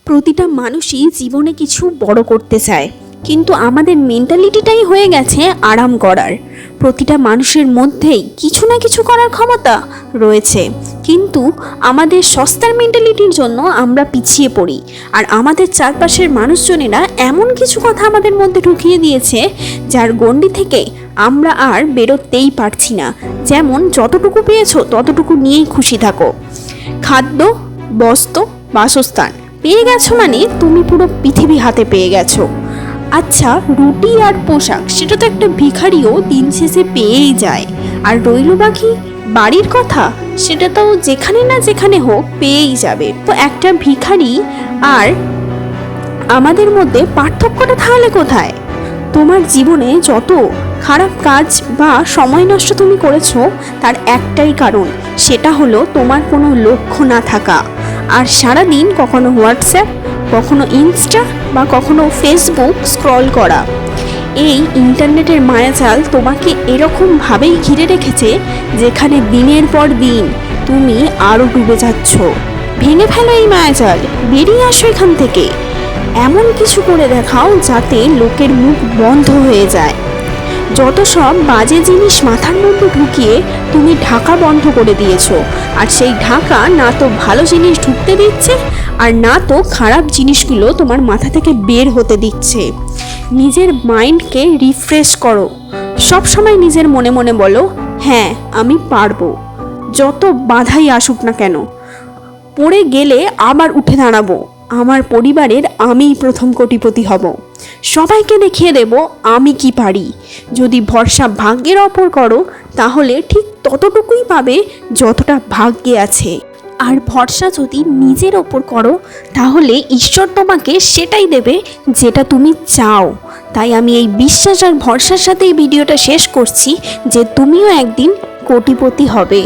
প্রতিটা মানুষই জীবনে কিছু বড় করতে চায়, কিন্তু আমাদের মেন্টালিটিটাই হয়ে গেছে আরাম করার। প্রতিটা মানুষের মধ্যেই কিছু না কিছু করার ক্ষমতা রয়েছে, কিন্তু আমাদের সস্তার মেন্টালিটির জন্য আমরা পিছিয়ে পড়ি। আর আমাদের চারপাশের মানুষজনেরা এমন কিছু কথা আমাদের মধ্যে ঢুকিয়ে দিয়েছে, যার গণ্ডি থেকে আমরা আর বেরোতেই পারছি না। যেমন, যতটুকু পেয়েছো ততটুকু নিয়েই খুশি থাকো। খাদ্য, বস্ত্র, বাসস্থান পেয়ে গেছো মানে তুমি পুরো পৃথিবী হাতে পেয়ে গেছো। আচ্ছা, রুটি আর পোশাক সেটা তো একটা ভিখারিও দিন শেষে পেয়েই যায়। আর রইল বাকি বাড়ির কথা, সেটা তো যেখানে না যেখানে হোক পেয়েই যাবে। তো একটা ভিখারি আর আমাদের মধ্যে পার্থক্যটা তাহলে কোথায়? তোমার জীবনে যত খারাপ কাজ বা সময় নষ্ট তুমি করেছো, তার একটাই কারণ, সেটা হলো তোমার কোনো লক্ষ্য না থাকা। আর সারাদিন কখনো হোয়াটসঅ্যাপ, কখনো ইনস্টা বা কখনো ফেসবুক স্ক্রল করা। এই ইন্টারনেটের মায়াজাল তোমাকে এরকমভাবেই ঘিরে রেখেছে, যেখানে দিনের পর দিন তুমি আরও ডুবে যাচ্ছ। ভেঙে ফেলো এই মায়াজাল, বেরিয়ে আসো এখান থেকে। এমন কিছু করে দেখাও যাতে লোকের মুখ বন্ধ হয়ে যায়। যত সব বাজে জিনিস মাথার মধ্যে ঢুকিয়ে তুমি ঢাকা বন্ধ করে দিয়েছো, আর সেই ঢাকা না তো ভালো জিনিস ঢুকতে দিচ্ছে, আর না তো খারাপ জিনিসগুলো তোমার মাথা থেকে বের হতে দিচ্ছে। নিজের মাইন্ডকে রিফ্রেশ করো। সব সময় নিজের মনে মনে বলো, হ্যাঁ আমি পারবো। যত বাধাই আসুক না কেন, পড়ে গেলে আবার উঠে দাঁড়াবো। আমার পরিবারের আমিই প্রথম কোটিপতি হব। সবাইকে দেখিয়ে দেব আমি কি পারি। যদি ভরসা ভাগ্যের ওপর করো, তাহলে ঠিক ততটুকুই পাবে যতটা ভাগ্যে আছে। আর ভরসা যদি নিজের ওপর করো, তাহলে ঈশ্বর তোমাকে সেটাই দেবে যেটা তুমি চাও। তাই আমি এই বিশ্বাস আর ভরসার সাথে এই ভিডিওটা শেষ করছি, যে তুমিও একদিন কোটিপতি হবে।